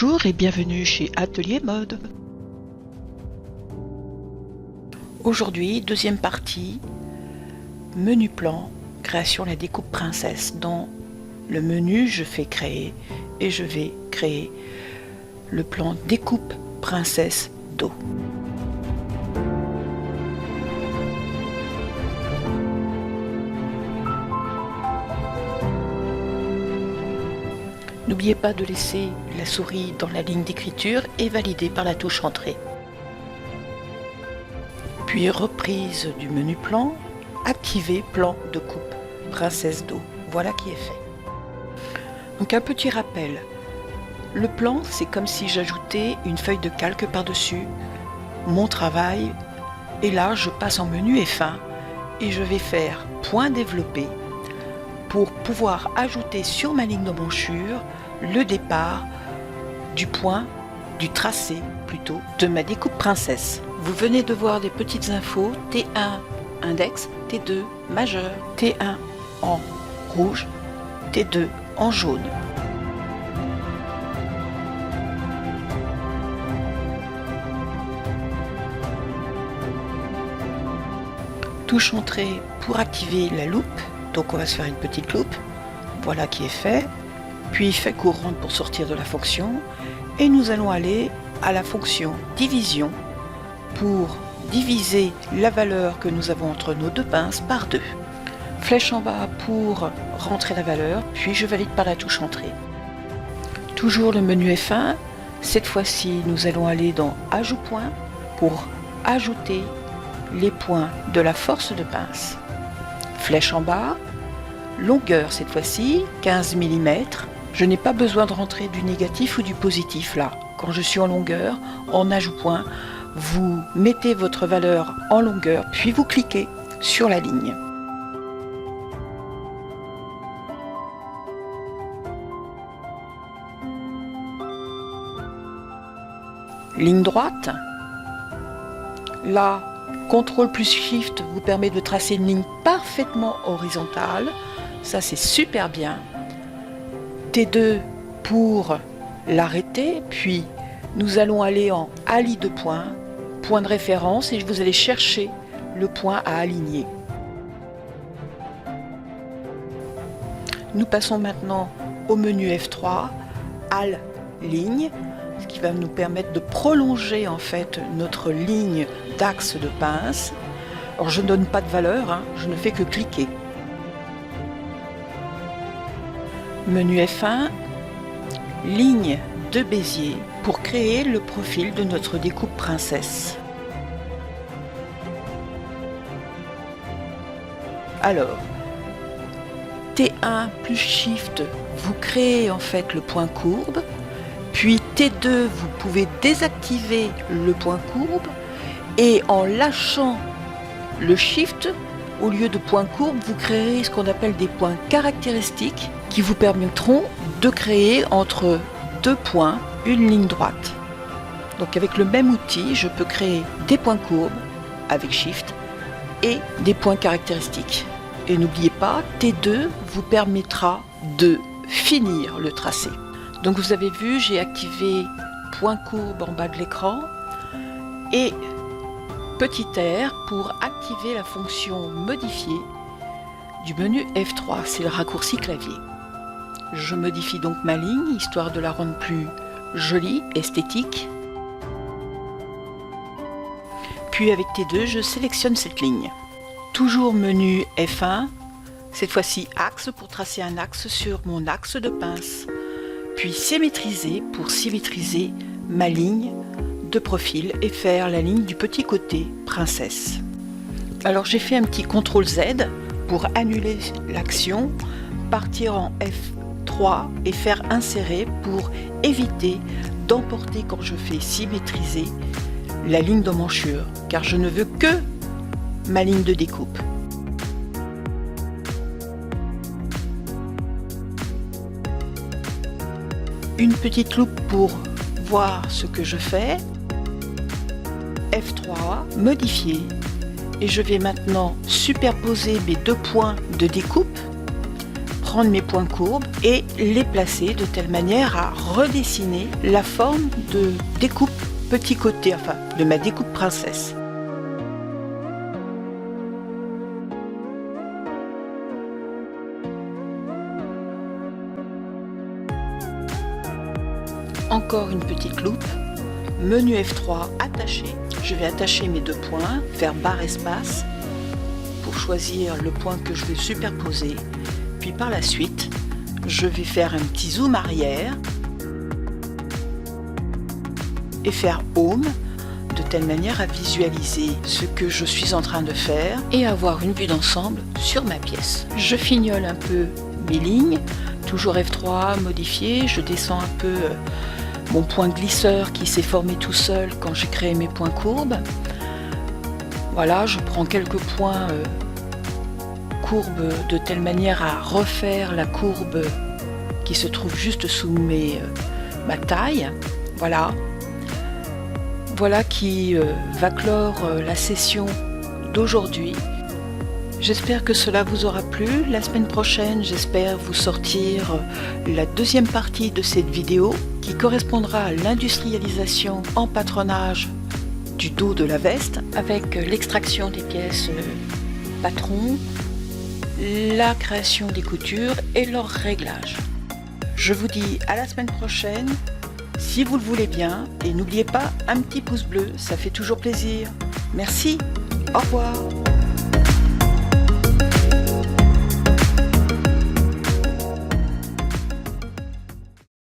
Bonjour et bienvenue chez Atelier Mode. Aujourd'hui, deuxième partie, menu plan, création de la découpe princesse. Dans le menu, je fais créer et je vais créer le plan découpe princesse dos. N'oubliez pas de laisser la souris dans la ligne d'écriture et valider par la touche Entrée. Puis reprise du menu plan, activer plan de coupe princesse dos. Voilà qui est fait. Donc un petit rappel. Le plan, c'est comme si j'ajoutais une feuille de calque par-dessus mon travail. Et là, je passe en menu F1 et je vais faire point développé pour pouvoir ajouter sur ma ligne de manchure le départ du point, du tracé plutôt, de ma découpe princesse. Vous venez de voir des petites infos, T1 index, T2 majeur, T1 en rouge, T2 en jaune. Touche Entrée pour activer la loupe. Donc on va se faire une petite loupe, voilà qui est fait, puis fait courante pour sortir de la fonction, et nous allons aller à la fonction division pour diviser la valeur que nous avons entre nos deux pinces par 2. Flèche en bas pour rentrer la valeur, puis je valide par la touche Entrée. Toujours le menu F1, cette fois-ci nous allons aller dans Ajout point pour ajouter les points de la force de pince. Flèche en bas, longueur cette fois-ci, 15 mm. Je n'ai pas besoin de rentrer du négatif ou du positif là. Quand je suis en longueur, en ajout point, vous mettez votre valeur en longueur, puis vous cliquez sur la ligne. Ligne droite. Là, CTRL plus Shift vous permet de tracer une ligne parfaitement horizontale. Ça, c'est super bien. T2 pour l'arrêter. Puis, nous allons aller en Ali de points, point de référence, et vous allez chercher le point à aligner. Nous passons maintenant au menu F3, Al ligne, ce qui va nous permettre de prolonger en fait notre ligne d'axe de pince. Alors je ne donne pas de valeur, je ne fais que cliquer. Menu F1, ligne de Bézier pour créer le profil de notre découpe princesse. Alors, T1 plus Shift, vous créez en fait le point courbe. Puis T2, vous pouvez désactiver le point courbe et en lâchant le Shift, au lieu de point courbe, vous créerez ce qu'on appelle des points caractéristiques qui vous permettront de créer entre deux points une ligne droite. Donc avec le même outil, je peux créer des points courbes avec Shift et des points caractéristiques. Et n'oubliez pas, T2 vous permettra de finir le tracé. Donc vous avez vu, j'ai activé point courbe en bas de l'écran et petit R pour activer la fonction modifier du menu F3, c'est le raccourci clavier. Je modifie donc ma ligne, histoire de la rendre plus jolie, esthétique. Puis avec T2, je sélectionne cette ligne. Toujours menu F1, cette fois-ci axe pour tracer un axe sur mon axe de pince. Puis symétriser pour symétriser ma ligne de profil et faire la ligne du petit côté princesse. Alors j'ai fait un petit CTRL Z pour annuler l'action, partir en F3 et faire insérer pour éviter d'emporter quand je fais symétriser la ligne de manchure, car je ne veux que ma ligne de découpe. Une petite loupe pour voir ce que je fais. F3, modifier. Et je vais maintenant superposer mes deux points de découpe. prendre mes points courbes et les placer de telle manière à redessiner la forme de découpe petit côté, enfin de ma découpe princesse. Encore une petite loupe, menu F3 attaché. Je vais attacher mes deux points, faire barre espace pour choisir le point que je vais superposer. Puis par la suite, je vais faire un petit zoom arrière et faire Home de telle manière à visualiser ce que je suis en train de faire et avoir une vue d'ensemble sur ma pièce. Je fignole un peu mes lignes, toujours F3, modifier, je descends un peu mon point glisseur qui s'est formé tout seul quand j'ai créé mes points courbes. Voilà, je prends quelques points courbes de telle manière à refaire la courbe qui se trouve juste sous ma taille. Voilà. Voilà qui va clore la session d'aujourd'hui. J'espère que cela vous aura plu. La semaine prochaine, j'espère vous sortir la deuxième partie de cette vidéo qui correspondra à l'industrialisation en patronage du dos de la veste avec l'extraction des pièces patron, la création des coutures et leur réglage. Je vous dis à la semaine prochaine si vous le voulez bien et n'oubliez pas un petit pouce bleu, ça fait toujours plaisir. Merci, au revoir.